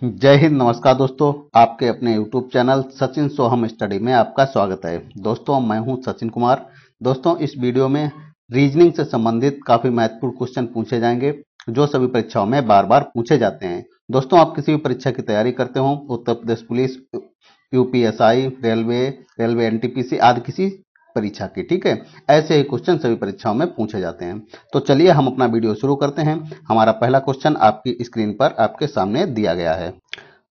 जय हिंद। नमस्कार दोस्तों, आपके अपने YouTube चैनल सचिन सोहम स्टडी में आपका स्वागत है। दोस्तों, मैं हूं सचिन कुमार। दोस्तों, इस वीडियो में रीजनिंग से संबंधित काफी महत्वपूर्ण क्वेश्चन पूछे जाएंगे जो सभी परीक्षाओं में बार बार पूछे जाते हैं। दोस्तों, आप किसी भी परीक्षा की तैयारी करते हो, Uttar Pradesh police, UPSI, railway NTPC आदि किसी परीक्षा की, ठीक है, ऐसे ही क्वेश्चन सभी परीक्षाओं में पूछे जाते हैं। तो चलिए हम अपना वीडियो शुरू करते हैं। हमारा पहला क्वेश्चन आपकी स्क्रीन पर आपके सामने दिया गया है।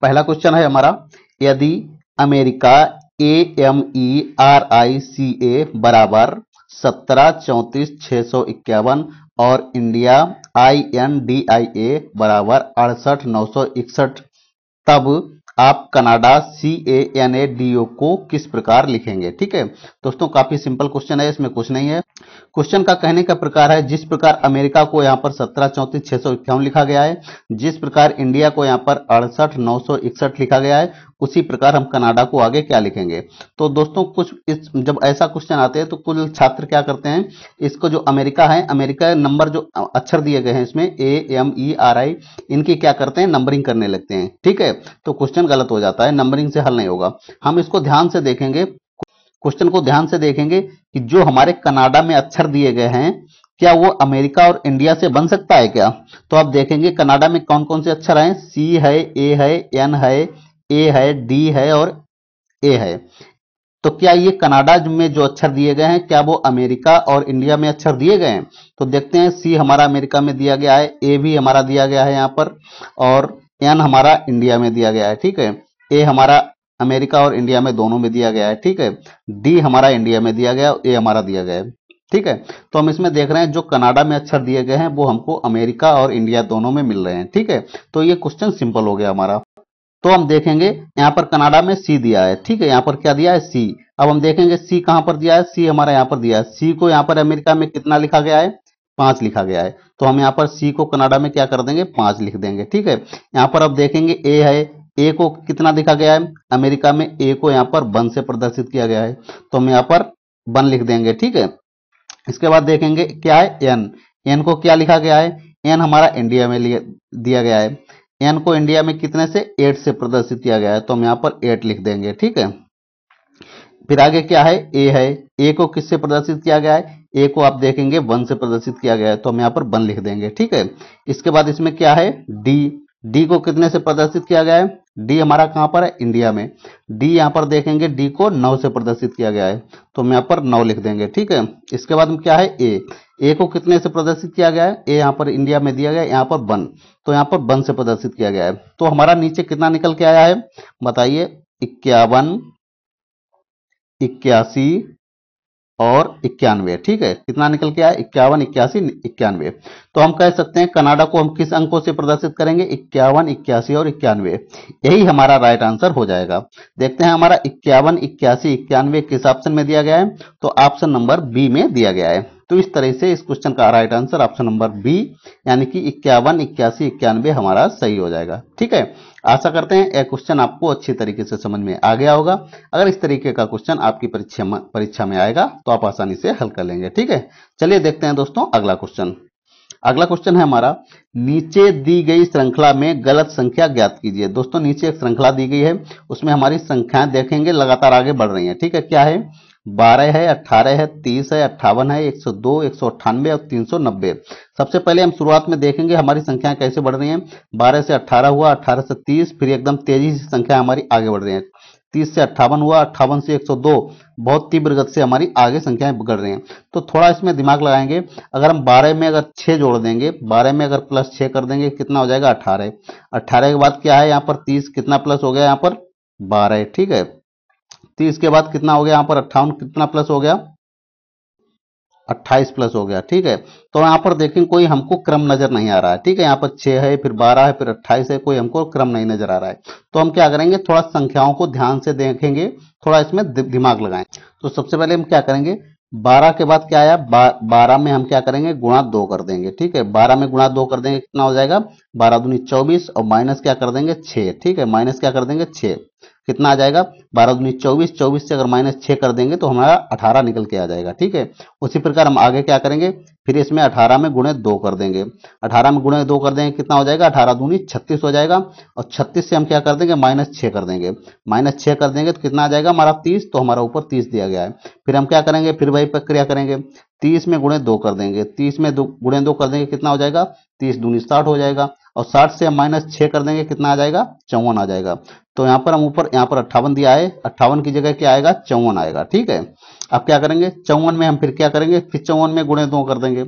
पहला क्वेश्चन है हमारा, यदि अमेरिका AMERICA बराबर 17 34 651 और इंडिया INDIA बराबर 68 961, तब आप कनाडा CANADO को किस प्रकार लिखेंगे। ठीक है दोस्तों, काफी सिंपल क्वेश्चन है, इसमें कुछ नहीं है। क्वेश्चन का कहने का प्रकार है, जिस प्रकार अमेरिका को यहाँ पर 17 34 651 लिखा गया है, जिस प्रकार इंडिया को यहाँ पर 68 961 लिखा गया है, उसी प्रकार हम कनाडा को आगे क्या लिखेंगे। तो दोस्तों, जब ऐसा क्वेश्चन आते हैं तो कुछ छात्र क्या करते हैं, इसको जो अमेरिका है, अमेरिका नंबर जो अक्षर दिए गए हैं इसमें AMERI, इनकी क्या करते हैं, नंबरिंग करने लगते हैं। ठीक है, तो क्वेश्चन गलत हो जाता है, नंबरिंग से हल नहीं होगा। हम इसको ध्यान से देखेंगे, क्वेश्चन को ध्यान से देखेंगे कि जो हमारे कनाडा में अक्षर दिए गए हैं, क्या वो अमेरिका और इंडिया से बन सकता है क्या। तो आप देखेंगे कनाडा में कौन कौन से अक्षर हैं, C है, A है, N है, A है, D है और A है। तो क्या ये कनाडा में जो अक्षर दिए गए हैं, क्या वो अमेरिका और इंडिया में अक्षर दिए गए हैं। तो देखते हैं, C हमारा अमेरिका में दिया गया है, A भी हमारा दिया गया है यहाँ पर, और N हमारा इंडिया में दिया गया है। ठीक है, A हमारा अमेरिका और इंडिया में दोनों में दिया गया है। ठीक है, D हमारा इंडिया में दिया गया, A हमारा दिया गया है। ठीक है, तो हम इसमें देख रहे हैं जो कनाडा में अक्षर दिए गए हैं वो हमको अमेरिका और इंडिया दोनों में मिल रहे हैं। ठीक है, तो ये क्वेश्चन सिंपल हो गया हमारा। तो हम देखेंगे यहाँ पर कनाडा में C दिया है। ठीक है, यहाँ पर क्या दिया है, C। अब हम देखेंगे C कहां पर दिया है, C हमारा यहाँ पर दिया है। C को यहाँ पर अमेरिका में कितना लिखा गया है, 5 लिखा गया है। तो हम यहाँ पर C को कनाडा में क्या कर देंगे, 5 लिख देंगे। ठीक है, यहाँ पर अब देखेंगे A है, A को कितना लिखा गया है, अमेरिका में A को यहाँ पर 1 से प्रदर्शित किया गया है, तो हम यहाँ पर 1 लिख देंगे। ठीक है, इसके बाद देखेंगे क्या है, N को क्या लिखा गया है, N हमारा इंडिया में दिया गया है। N को इंडिया में कितने से, 8 से प्रदर्शित किया गया है, तो हम यहाँ पर 8 लिख देंगे। ठीक है, फिर आगे क्या है, A है, A को किससे प्रदर्शित किया गया है, A को आप देखेंगे 1 से प्रदर्शित किया गया है, तो हम यहाँ पर 1 लिख देंगे। ठीक है, इसके बाद इसमें क्या है, D को कितने से प्रदर्शित किया गया है, D हमारा कहां पर है, इंडिया में। D यहाँ पर देखेंगे D को 9 से प्रदर्शित किया गया है, तो हम यहाँ पर 9 लिख देंगे। ठीक है, इसके बाद में क्या है, A को कितने से प्रदर्शित किया गया है, A यहाँ पर इंडिया में दिया गया है, यहाँ पर 1, तो यहाँ पर 1 से प्रदर्शित किया गया है। तो हमारा नीचे कितना निकल के आया है, बताइए, 51 81 और 91। ठीक है, कितना निकल के आया, 51 81 91। तो हम कह सकते हैं कनाडा को हम किस अंकों से प्रदर्शित करेंगे, 51 81 और 91। यही हमारा राइट आंसर हो जाएगा। देखते हैं हमारा 51 81 91 किस ऑप्शन में दिया गया है, तो ऑप्शन नंबर बी में दिया गया है। तो इस तरह से इस क्वेश्चन का right answer option number B, यानी कि 51 81 91 हमारा सही हो जाएगा। ठीक है, आशा करते हैं यह क्वेश्चन आपको अच्छी तरीके से समझ में आ गया होगा। अगर इस तरीके का क्वेश्चन आपकी परीक्षा में आएगा तो आप आसानी से हल कर लेंगे। ठीक है, चलिए देखते हैं दोस्तों अगला क्वेश्चन। अगला क्वेश्चन है हमारा, नीचे दी गई श्रृंखला में गलत संख्या ज्ञात कीजिए। दोस्तों, नीचे एक श्रृंखला दी गई है, उसमें हमारी संख्याएं देखेंगे लगातार आगे बढ़ रही हैं। ठीक है, क्या है, 12 है, 18 है, 30 है, 58 है, 102 198 और 390। सबसे पहले हम शुरुआत में देखेंगे हमारी संख्याएं कैसे बढ़ रही हैं। 12 से 18 हुआ, 18 से 30, फिर एकदम तेजी से संख्या हमारी आगे बढ़ रही है। 30 से 58 हुआ, 58 से 102, बहुत तीव्र गति से हमारी आगे संख्याएं बढ़ रही हैं। तो थोड़ा इसमें दिमाग लगाएंगे। अगर हम 12 में अगर 6 जोड़ देंगे, 12 में अगर प्लस 6 कर देंगे, कितना हो जाएगा, 18। 18 के बाद क्या है, यहाँ पर 30 कितना प्लस हो गया, यहाँ पर 12। ठीक है, 30 के बाद कितना हो गया, यहाँ पर 58 कितना प्लस हो गया, 28 प्लस हो गया। ठीक है, तो यहाँ पर देखें कोई हमको क्रम नजर नहीं आ रहा है। ठीक है, यहाँ पर 6 है, फिर 12 है, फिर 28 है, कोई हमको क्रम नहीं नजर आ रहा है। तो हम क्या करेंगे, थोड़ा संख्याओं को ध्यान से देखेंगे, थोड़ा इसमें दिमाग लगाएं। तो सबसे पहले हम क्या करेंगे, 12 के बाद क्या आया, 12 में हम क्या करेंगे, गुणा 2 कर देंगे। ठीक है, 12 में गुणा 2 कर देंगे, कितना हो जाएगा, 12 दूनी 24 और माइनस क्या कर देंगे, 6। ठीक है, माइनस क्या कर देंगे, 6। कितना आ जाएगा, 12 दूनी 24, 24 से अगर -6 कर देंगे तो हमारा 18 निकल के आ जाएगा। ठीक है, उसी प्रकार हम आगे क्या करेंगे, फिर इसमें 18 में गुणे 2 कर देंगे, 18 में गुणे 2 कर देंगे, कितना हो जाएगा, 18 दूनी 36 हो जाएगा, और 36 से हम क्या कर देंगे, -6 कर देंगे, -6 कर देंगे तो कितना आ जाएगा हमारा 30, तो हमारा ऊपर 30 दिया गया है। फिर हम क्या करेंगे, फिर वही प्रक्रिया करेंगे, 30 में गुणे 2 कर देंगे, 30 में गुणे 2 कर देंगे, कितना हो जाएगा, 30 दूनी 60 हो जाएगा, और 60 से हम -6 कर देंगे, कितना आ जाएगा, 54 आ जाएगा। तो यहाँ पर हम ऊपर, यहाँ पर 58 दिया है, 58 की जगह क्या आएगा, 54 आएगा। ठीक है, अब क्या करेंगे, 54 में हम फिर क्या करेंगे, फिर 54 में गुणे 2 कर देंगे,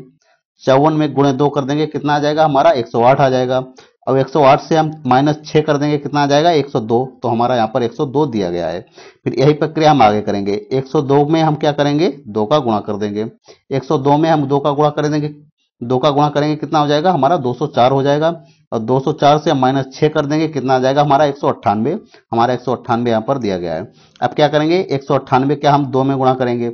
54 में गुणे 2 कर देंगे, कितना आ जाएगा हमारा 108 आ जाएगा। अब 108 से हम -6 कर देंगे, कितना आ जाएगा 102, तो हमारा यहाँ पर 102 दिया गया है। फिर यही प्रक्रिया हम आगे करेंगे, 102 में हम क्या करेंगे, 2 का गुणा कर देंगे, 102 में हम 2 का गुणा कर देंगे, 2 का गुणा करेंगे, कितना हो जाएगा हमारा 204 हो जाएगा, और 204 से हम -6 कर देंगे, कितना आ जाएगा हमारा 198, हमारा 198 यहाँ पर दिया गया है। अब क्या करेंगे, 198 क्या हम 2 में गुणा करेंगे,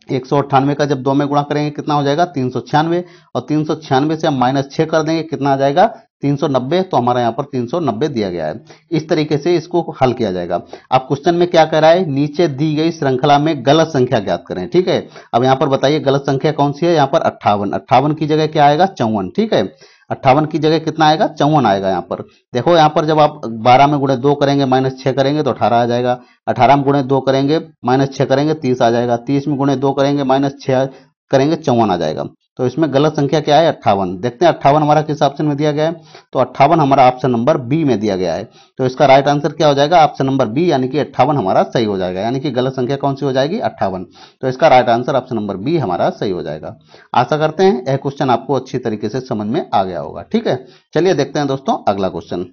198 का जब 2 में गुणा करेंगे कितना हो जाएगा 396, और 396 से हम -6 कर देंगे, कितना आ जाएगा 390, तो हमारा यहाँ पर 390 दिया गया है। इस तरीके से इसको हल किया जाएगा। अब क्वेश्चन में क्या कह रहा है, नीचे दी गई श्रृंखला में गलत संख्या ज्ञात करें। ठीक है, अब यहाँ पर बताइए गलत संख्या कौन सी है, यहाँ पर 58, 58 की जगह क्या आएगा 54। ठीक है, 58 की जगह कितना आएगा 54 आएगा। यहाँ पर देखो, यहाँ पर जब आप 12 में गुणे 2 करेंगे, -6 करेंगे तो 18 आ जाएगा, 18 में गुणे 2 करेंगे, -6 करेंगे 30 आ जाएगा, 30 में गुणे 2 करेंगे, -6 करेंगे 54 आ जाएगा। तो इसमें गलत संख्या क्या है 58। देखते हैं 58 हमारा किस ऑप्शन में दिया गया है, तो 58 हमारा ऑप्शन नंबर बी में दिया गया है। तो इसका राइट आंसर क्या हो जाएगा, ऑप्शन नंबर बी, यानी कि 58 हमारा सही हो जाएगा, यानी कि गलत संख्या कौन सी हो जाएगी 58। तो इसका right answer option number B हमारा सही हो जाएगा। आशा करते हैं यह क्वेश्चन आपको अच्छी तरीके से समझ में आ गया होगा। ठीक है, चलिए देखते हैं दोस्तों अगला क्वेश्चन।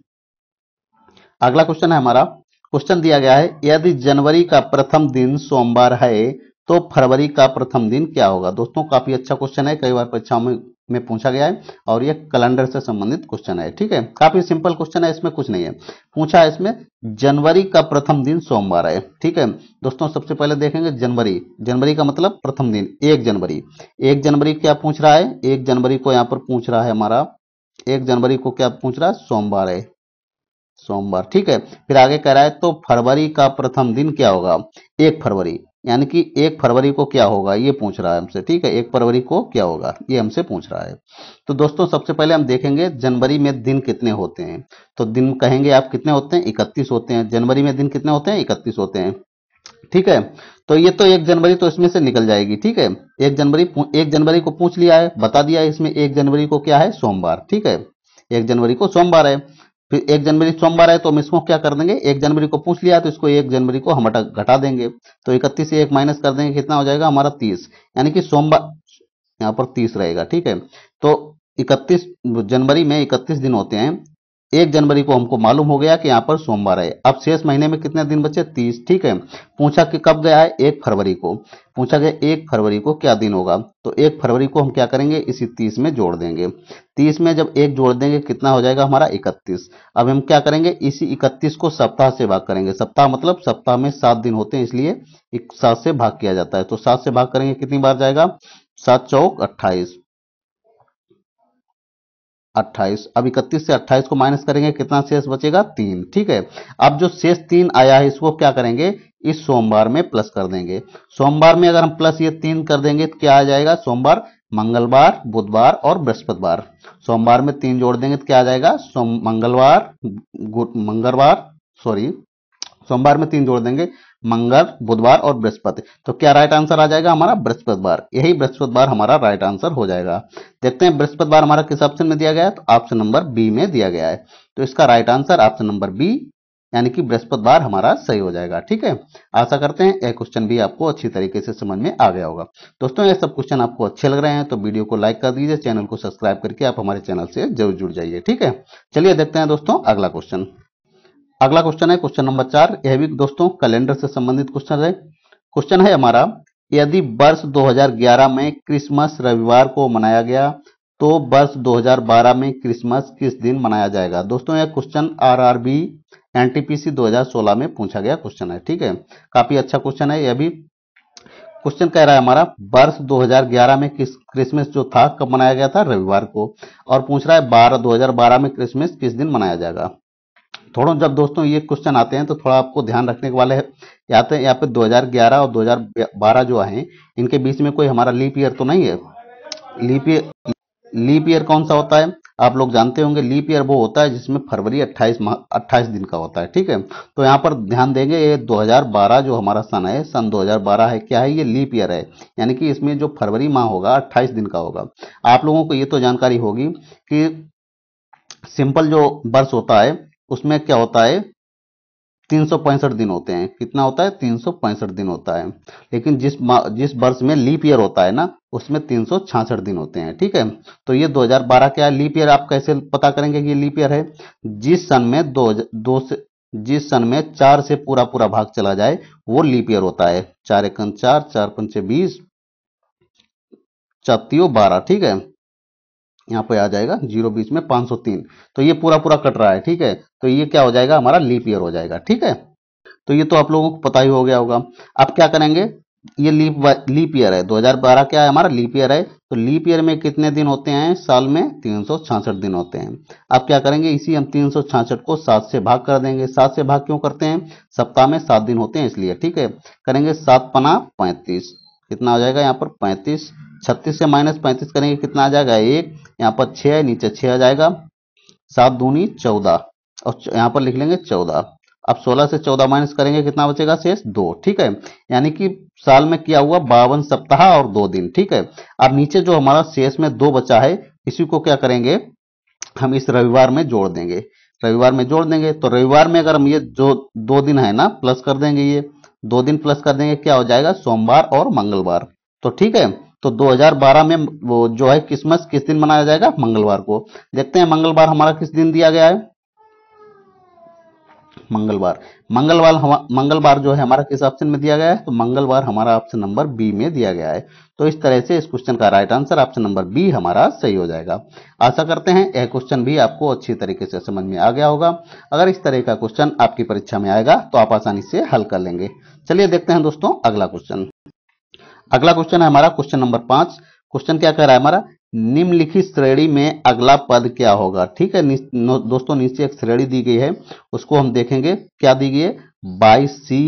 अगला क्वेश्चन है हमारा, क्वेश्चन दिया गया है, यदि जनवरी का प्रथम दिन सोमवार है तो फरवरी का प्रथम दिन क्या होगा। दोस्तों काफी अच्छा क्वेश्चन है, कई बार परीक्षाओं में पूछा गया है, और ये कैलेंडर से संबंधित क्वेश्चन है। ठीक है, काफी सिंपल क्वेश्चन है, इसमें कुछ नहीं है। पूछा है इसमें जनवरी का प्रथम दिन सोमवार है। ठीक है दोस्तों, सबसे पहले देखेंगे जनवरी, जनवरी का मतलब प्रथम दिन 1 जनवरी। 1 जनवरी क्या पूछ रहा है, 1 जनवरी को यहाँ पर पूछ रहा है हमारा, 1 जनवरी को क्या पूछ रहा है, सोमवार है, सोमवार। ठीक है, फिर आगे कह रहा है तो फरवरी का प्रथम दिन क्या होगा, 1 फरवरी, यानी कि 1 फरवरी को क्या होगा ये पूछ रहा है हमसे। ठीक है, 1 फरवरी को क्या होगा ये हमसे पूछ रहा है। तो दोस्तों सबसे पहले हम देखेंगे जनवरी में दिन कितने होते हैं। तो दिन कहेंगे आप कितने होते हैं, 31 होते हैं। जनवरी में दिन कितने होते हैं, 31 होते हैं। ठीक है, तो ये तो 1 जनवरी तो इसमें से निकल जाएगी। ठीक है, 1 जनवरी को पूछ लिया है, बता दिया है इसमें 1 जनवरी को क्या है, सोमवार। ठीक है, 1 जनवरी को सोमवार है। फिर 1 जनवरी सोमवार है तो हम इसको क्या कर देंगे, 1 जनवरी को पूछ लिया तो इसको 1 जनवरी को हम घटा देंगे, तो 31 से 1 माइनस कर देंगे, कितना हो जाएगा हमारा 30, यानी कि सोमवार यहाँ पर 30 रहेगा। ठीक है, तो 31 जनवरी में 31 दिन होते हैं। 1 जनवरी को हमको मालूम हो गया कि यहाँ पर सोमवार है। अब शेष महीने में कितने दिन बचे, 30। ठीक है, पूछा कि कब गया है, 1 फरवरी को। पूछा गया 1 फरवरी को क्या दिन होगा, तो 1 फरवरी को हम क्या करेंगे, इसी 30 में जोड़ देंगे। 30 में जब 1 जोड़ देंगे कितना हो जाएगा हमारा 31। अब हम क्या करेंगे, इसी 31 को सप्ताह से भाग करेंगे। सप्ताह मतलब सप्ताह में 7 दिन होते हैं, इसलिए 7 से भाग किया जाता है। तो 7 से भाग करेंगे कितनी बार जाएगा, 7 चौक 28, 28। अब 31 से 28 को माइनस करेंगे, कितना शेष बचेगा 3। ठीक है, अब जो शेष 3 आया है इसको क्या करेंगे, इस सोमवार में प्लस कर देंगे। सोमवार में अगर हम प्लस ये 3 कर देंगे तो क्या आ जाएगा, सोमवार, मंगलवार, बुधवार और बृहस्पतिवार। सोमवार में 3 जोड़ देंगे तो क्या आ जाएगा, सोमवार में 3 जोड़ देंगे, मंगल, बुधवार और बृहस्पति। तो क्या राइट आंसर आ जाएगा हमारा बृहस्पतिवार। यही बृहस्पतिवार हमारा राइट आंसर हो जाएगा। देखते हैं बृहस्पतिवार हमारा किस ऑप्शन में दिया गया है, तो ऑप्शन नंबर बी में दिया गया है। तो इसका right answer option number B, यानी कि बृहस्पतिवार हमारा सही हो जाएगा। ठीक है, आशा करते हैं यह क्वेश्चन भी आपको अच्छी तरीके से समझ में आ गया होगा। दोस्तों ये सब क्वेश्चन आपको अच्छे लग रहे हैं तो वीडियो को लाइक कर दीजिए, चैनल को सब्सक्राइब करके आप हमारे चैनल से जरूर जुड़ जाइए। ठीक है, चलिए देखते हैं दोस्तों अगला क्वेश्चन। अगला क्वेश्चन है क्वेश्चन नंबर 4। यह भी दोस्तों कैलेंडर से संबंधित क्वेश्चन है। क्वेश्चन है हमारा, यदि वर्ष 2011 में क्रिसमस रविवार को मनाया गया तो वर्ष 2012 में क्रिसमस किस दिन मनाया जाएगा। दोस्तों यह क्वेश्चन आरआरबी एनटीपीसी 2016 में पूछा गया क्वेश्चन है। ठीक है, काफी अच्छा क्वेश्चन है। यह भी क्वेश्चन कह रहा है हमारा, वर्ष 2011 में क्रिसमस जो था कब मनाया गया था, रविवार को, और पूछ रहा है 2012 में क्रिसमस किस दिन मनाया जाएगा। थोड़ा जब दोस्तों ये क्वेश्चन आते हैं तो थोड़ा आपको ध्यान रखने के वाले आते हैं। यहाँ पे 2011 और 2012 जो है, इनके बीच में कोई हमारा लीप ईयर तो नहीं है। लीप ईयर कौन सा होता है आप लोग जानते होंगे। लीप ईयर वो होता है जिसमें फरवरी 28 दिन का होता है, ठीक है। तो यहाँ पर ध्यान देंगे, ये 2012 जो हमारा सन है, सन 2012 है, क्या है, ये लीप ईयर है। यानी कि इसमें जो फरवरी माह होगा 28 दिन का होगा। आप लोगों को ये तो जानकारी होगी कि सिंपल जो वर्ष होता है उसमें क्या होता है, 365 दिन होते हैं। कितना होता है, 365 दिन होता है। लेकिन जिस वर्ष में लीप ईयर होता है ना, उसमें 366 दिन होते हैं, ठीक है। तो ये 2012 क्या है, लीप ईयर। आप कैसे पता करेंगे कि ये लीप ईयर है? जिस सन में जिस सन में 4 से पूरा पूरा भाग चला जाए वो लीप ईयर होता है। 4 एकम 4, 4 पंचे 20, 4 12, ठीक है। यहाँ पे आ जाएगा 0 बीच में 503। तो ये पूरा पूरा कट रहा है, ठीक है। तो ये क्या हो जाएगा, हमारा लीप ईयर हो जाएगा, ठीक है। तो ये तो आप लोगों को पता ही हो गया होगा। अब क्या करेंगे, ये लीप ईयर है, 2012 क्या है हमारा, लीप ईयर है। तो लीप ईयर में कितने दिन होते हैं साल में, 366 दिन होते हैं। अब क्या करेंगे, इसी हम 366 को 7 से भाग कर देंगे। 7 से भाग क्यों करते हैं, सप्ताह में 7 दिन होते हैं इसलिए, ठीक है। करेंगे 7 पना 35, कितना आ जाएगा यहाँ पर 35। 36 से -35 करेंगे, कितना आ जाएगा 1। यहाँ पर 6 है, नीचे 6 आ जाएगा। 7 दूनी 14, और यहाँ पर लिख लेंगे 14। अब 16 से 14 माइनस करेंगे, कितना बचेगा शेष 2, ठीक है। यानी कि साल में किया हुआ 52 सप्ताह और 2 दिन, ठीक है। अब नीचे जो हमारा शेष में 2 बचा है, इसी को क्या करेंगे, हम इस रविवार में जोड़ देंगे। रविवार में जोड़ देंगे तो रविवार में अगर हम ये जो 2 दिन है ना प्लस कर देंगे, ये 2 दिन प्लस कर देंगे, क्या हो जाएगा, सोमवार और मंगलवार। तो ठीक है, तो 2012 में वो जो है क्रिसमस किस दिन मनाया जाएगा, मंगलवार को। देखते हैं मंगलवार हमारा किस दिन दिया गया है, मंगलवार। मंगलवार जो है हमारा किस ऑप्शन में दिया गया है, तो मंगलवार हमारा ऑप्शन नंबर बी में दिया गया है। तो इस तरह से इस क्वेश्चन का right answer option number B हमारा सही हो जाएगा। आशा करते हैं यह क्वेश्चन भी आपको अच्छी तरीके से समझ में आ गया होगा। अगर इस तरह का क्वेश्चन आपकी परीक्षा में आएगा तो आप आसानी से हल कर लेंगे। चलिए देखते हैं दोस्तों अगला क्वेश्चन। अगला क्वेश्चन है हमारा क्वेश्चन नंबर 5। क्वेश्चन क्या कह रहा है हमारा, निम्नलिखित श्रेणी में अगला पद क्या होगा। ठीक है दोस्तों, नीचे एक श्रेणी दी गई है, उसको हम देखेंगे। क्या दी गई है, 22C,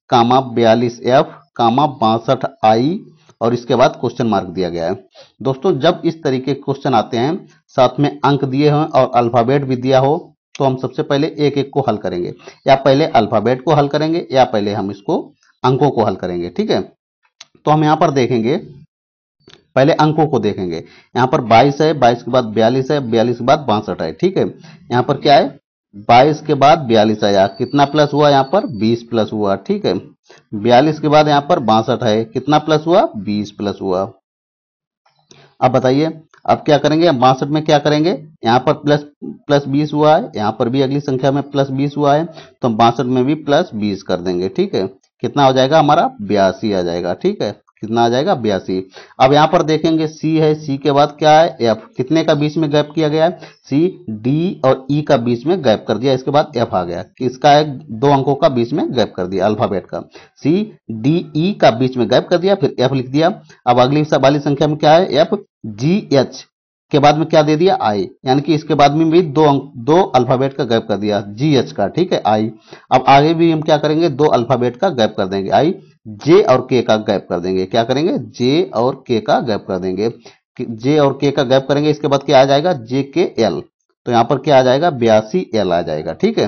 42F, 62I, और इसके बाद क्वेश्चन मार्क दिया गया है। दोस्तों जब इस तरीके के क्वेश्चन आते हैं, साथ में अंक दिए हों और अल्फाबेट भी दिया हो, तो हम सबसे पहले एक एक को हल करेंगे। या पहले अल्फाबेट को हल करेंगे या पहले हम इसको अंकों को हल करेंगे। ठीक है, तो हम यहां पर देखेंगे, पहले अंकों को देखेंगे। यहां पर 22 है, 22 के बाद 42 है, 42 के बाद 62 है। ठीक है, यहां पर क्या है, 22 के बाद 42 आया, कितना प्लस हुआ, यहां पर 20 प्लस हुआ। ठीक है, 42 के बाद यहां पर 62 है, कितना प्लस हुआ, 20 प्लस हुआ। अब बताइए, अब क्या करेंगे, हम 62 में क्या करेंगे, यहां पर प्लस प्लस 20 हुआ है, यहां पर भी अगली संख्या में प्लस 20 हुआ है, तो हम 62 में भी प्लस 20 कर देंगे। ठीक है, कितना हो जाएगा हमारा, 82 आ जाएगा। ठीक है, कितना आ जाएगा, 82। अब यहां पर देखेंगे सी है, सी के बाद क्या है, एफ। कितने का बीच में गैप किया गया है, सी, डी और ई का बीच में गैप कर दिया, इसके बाद एफ आ गया। इसका एक 2 अंकों का बीच में गैप कर दिया अल्फाबेट का, सी डी ई का बीच में गैप कर दिया, फिर एफ लिख दिया। अब अगली वाली संख्या में क्या है, एफ जी एच के बाद में क्या दे दिया, आई, यानी कि इसके बाद में भी 2 अल्फाबेट का गैप कर दिया, जी एच का। ठीक है, आई। अब आगे भी हम क्या करेंगे, 2 अल्फाबेट का गैप कर देंगे, आई, जे और के का गैप कर देंगे। क्या करेंगे, जे और के का गैप कर देंगे, जे और के का गैप करेंगे। इसके बाद क्या आ जाएगा, जे के एल, तो यहां पर क्या आ जाएगा, 82L आ जाएगा। ठीक है,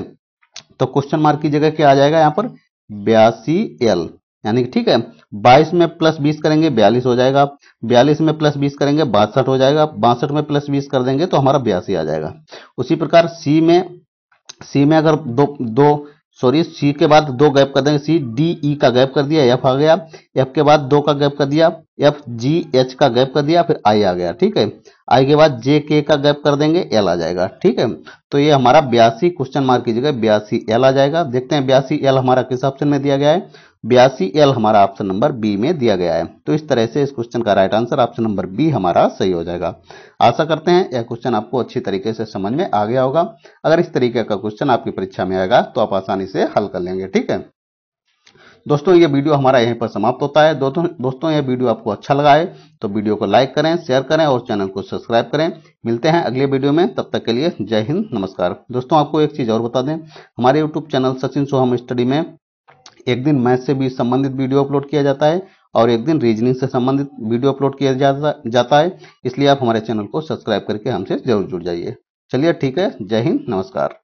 तो क्वेश्चन मार्क की जगह क्या आ जाएगा, यहां पर 82L, यानी कि ठीक है, 22 में प्लस 20 करेंगे 42 हो जाएगा, 42 में प्लस 20 करेंगे 62 हो जाएगा, 62 में प्लस 20 कर देंगे तो हमारा 82 आ जाएगा। उसी प्रकार सी में अगर सी के बाद 2 गैप कर देंगे, सी डी ई का गैप कर दिया, एफ आ गया, एफ के बाद 2 का गैप कर दिया, एफ जी एच का गैप कर दिया, फिर आई आ गया। ठीक है, आई के बाद जे के का गैप कर देंगे, एल आ जाएगा। ठीक है, तो ये हमारा 82 क्वेश्चन मार्क की जगह 82L आ जाएगा। देखते हैं 82L हमारा किस ऑप्शन में दिया गया है, 82L हमारा ऑप्शन नंबर बी में दिया गया है। तो इस तरह से इस क्वेश्चन का right answer option number B हमारा सही हो जाएगा। आशा करते हैं यह क्वेश्चन आपको अच्छी तरीके से समझ में आ गया होगा। अगर इस तरीके का क्वेश्चन आपकी परीक्षा में आएगा तो आप आसानी से हल कर लेंगे। ठीक है, दोस्तों ये वीडियो हमारा यहीं पर समाप्त होता है। दोस्तों ये वीडियो आपको अच्छा लगा है तो वीडियो को लाइक करें, शेयर करें और चैनल को सब्सक्राइब करें। मिलते हैं अगले वीडियो में, तब तक के लिए जय हिंद, नमस्कार। दोस्तों आपको एक चीज़ और बता दें, हमारे यूट्यूब चैनल सचिन सोहम स्टडी में एक दिन मैथ से भी संबंधित वीडियो अपलोड किया जाता है और एक दिन रीजनिंग से संबंधित वीडियो अपलोड किया जाता है। इसलिए आप हमारे चैनल को सब्सक्राइब करके हमसे जरूर जुड़ जाइए। चलिए ठीक है, जय हिंद, नमस्कार।